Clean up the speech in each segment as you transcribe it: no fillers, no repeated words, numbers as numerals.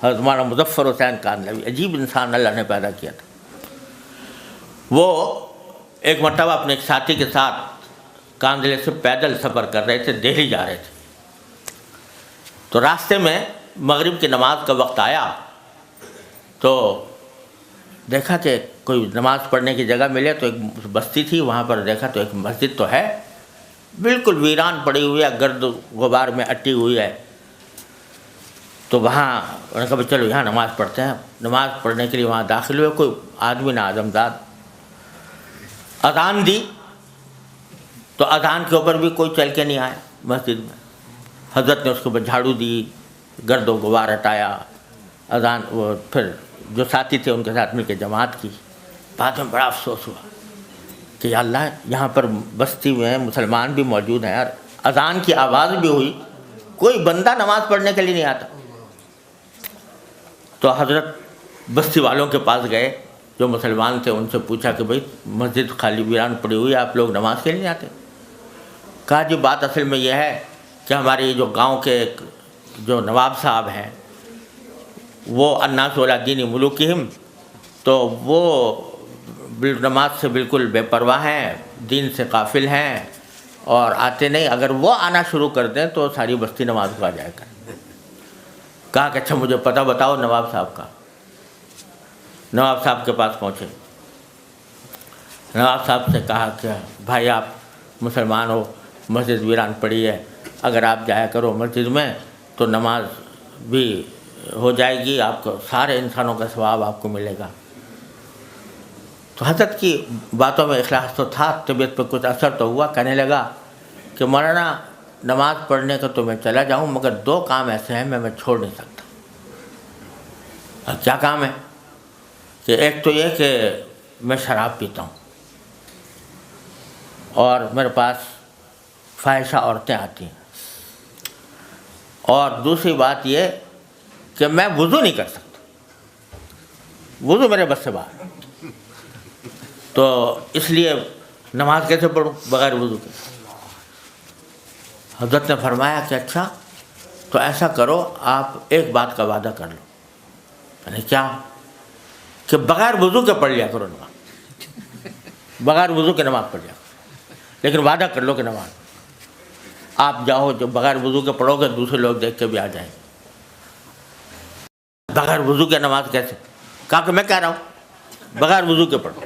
حضرت مولانا مظفر حسین کاندھلوی، عجیب انسان اللہ نے پیدا کیا تھا۔ وہ ایک مرتبہ اپنے ایک ساتھی کے ساتھ کاندھلے سے پیدل سفر کر رہے تھے، دہلی جا رہے تھے، تو راستے میں مغرب کی نماز کا وقت آیا تو دیکھا کہ کوئی نماز پڑھنے کی جگہ ملے، تو ایک بستی تھی وہاں پر دیکھا تو ایک مسجد تو ہے بالکل ویران پڑی ہوئی ہے، گرد غبار میں اٹی ہوئی ہے، تو وہاں انہوں نے کہا بھی چلو یہاں نماز پڑھتے ہیں۔ نماز پڑھنے کے لیے وہاں داخل ہوئے، کوئی آدمی نہ آدمزاد، اذان دی تو اذان کے اوپر بھی کوئی چل کے نہیں آیا مسجد میں۔ حضرت نے اس کے اوپر جھاڑو دی، گرد و غبار ہٹایا، اذان وہ پھر جو ساتھی تھے ان کے ساتھ مل کے جماعت کی۔ بعد میں بڑا افسوس ہوا کہ یا اللہ یہاں پر بستی میں مسلمان بھی موجود ہیں اور اذان کی آواز بھی ہوئی، کوئی بندہ نماز پڑھنے کے لیے نہیں آتا۔ تو حضرت بستی والوں کے پاس گئے جو مسلمان تھے، ان سے پوچھا کہ بھئی مسجد خالی ویران پڑی ہوئی ہے، آپ لوگ نماز کے لیے نہیں آتے؟ کہا جی بات اصل میں یہ ہے کہ ہماری جو گاؤں کے جو نواب صاحب ہیں وہ الناس علی دین ملوکہم، تو وہ نماز سے بالکل بے پرواہ ہیں، دین سے غافل ہیں اور آتے نہیں، اگر وہ آنا شروع کر دیں تو ساری بستی نماز کو آ جائے گا۔ کہا کہ اچھا مجھے پتہ بتاؤ نواب صاحب کا۔ نواب صاحب کے پاس پہنچے، نواب صاحب سے کہا کہ بھائی آپ مسلمان ہو، مسجد ویران پڑی ہے، اگر آپ جایا کرو مسجد میں تو نماز بھی ہو جائے گی، آپ کو سارے انسانوں کا ثواب آپ کو ملے گا۔ تو حضرت کی باتوں میں اخلاص تو تھا، طبیعت پہ کچھ اثر تو ہوا، کہنے لگا کہ مولانا نماز پڑھنے کا تو میں چلا جاؤں مگر دو کام ایسے ہیں میں چھوڑ نہیں سکتا۔ کیا کام ہے؟ کہ ایک تو یہ کہ میں شراب پیتا ہوں اور میرے پاس فاحشہ عورتیں آتی ہیں، اور دوسری بات یہ کہ میں وضو نہیں کر سکتا، وضو میرے بس سے باہر، تو اس لیے نماز کیسے پڑھوں بغیر وضو کے؟ حضرت نے فرمایا کہ اچھا تو ایسا کرو، آپ ایک بات کا وعدہ کر لو۔ یعنی کیا؟ کہ بغیر وضو کے پڑھ لیا کرو نماز، بغیر وضو کے نماز پڑھ لیا کرو، لیکن وعدہ کر لو کہ نماز آپ جاؤ جو بغیر وضو کے پڑھو گے دوسرے لوگ دیکھ کے بھی آ جائیں گے۔ بغیر وضو کے نماز کیسے؟ کہا کہ میں کہہ رہا ہوں بغیر وضو کے پڑھو۔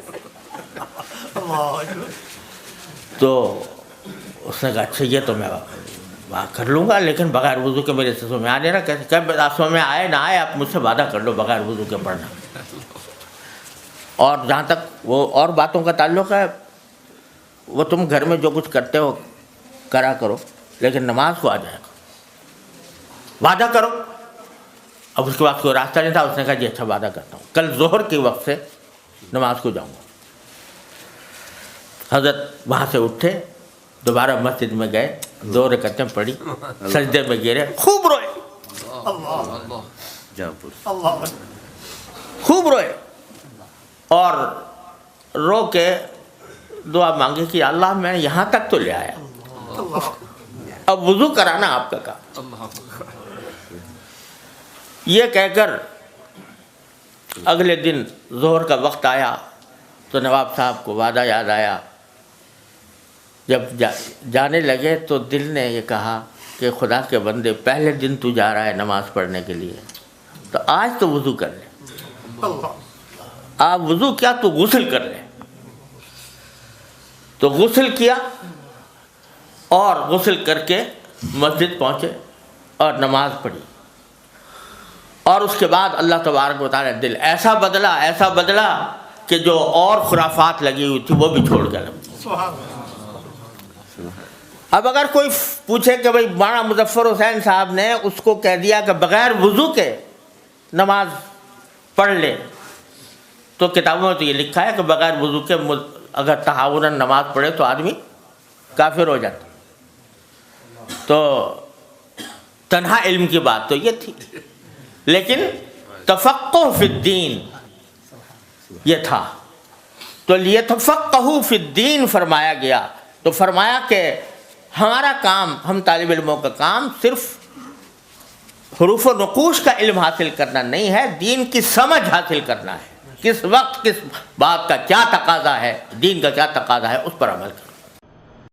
تو اس نے کہا اچھا یہ تو میں کر لوں گا، لیکن بغیر وضو کے میرے سمجھ میں آ نہیں رہا کیسے؟ کہ سمجھ میں آئے نہ آئے آپ مجھ سے وعدہ کر لو بغیر وضو کے پڑھنا۔ اور جہاں تک وہ اور باتوں کا تعلق ہے، وہ تم گھر میں جو کچھ کرتے ہو کرا کرو، لیکن نماز کو آ جائے گا، وعدہ کرو۔ اب اس کے بعد کوئی راستہ نہیں تھا، اس نے کہا جی اچھا وعدہ کرتا ہوں، کل ظہر کے وقت سے نماز کو جاؤں گا۔ حضرت وہاں سے اٹھے، دوبارہ مسجد میں گئے، 2 رکعتیں پڑھی، سجدے میں گرے، خوب روئے، خوب روئے، اور رو کے دعا مانگی کہ اللہ میں یہاں تک تو لے آیا، اب وضو کرانا آپ کا کام۔ یہ کہہ کر اگلے دن ظہر کا وقت آیا تو نواب صاحب کو وعدہ یاد آیا۔ جب جانے لگے تو دل نے یہ کہا کہ خدا کے بندے پہلے دن تو جا رہا ہے نماز پڑھنے کے لیے، تو آج تو وضو کر لے، آپ وضو کیا تو غسل کر لے۔ تو غسل کیا اور غسل کر کے مسجد پہنچے اور نماز پڑھی، اور اس کے بعد اللہ تبارک و تعالیٰ دل ایسا بدلا کہ جو اور خرافات لگی ہوئی تھی وہ بھی چھوڑ گیا۔ اب اگر کوئی پوچھے کہ بھئی مولانا مظفر حسین صاحب نے اس کو کہہ دیا کہ بغیر وضو کے نماز پڑھ لے، تو کتابوں میں تو یہ لکھا ہے کہ بغیر وضو کے اگر تہاوراً نماز پڑھے تو آدمی کافر ہو جاتا۔ تو تنہا علم کی بات تو یہ تھی، لیکن تفقہ فی الدین یہ تھا، تو لیتفقہوا فی الدین فرمایا گیا۔ تو فرمایا کہ ہمارا کام، ہم طالب علموں کا کام صرف حروف و نقوش کا علم حاصل کرنا نہیں ہے، دین کی سمجھ حاصل کرنا ہے، کس وقت کس بات کا کیا تقاضا ہے، دین کا کیا تقاضا ہے، اس پر عمل کرنا۔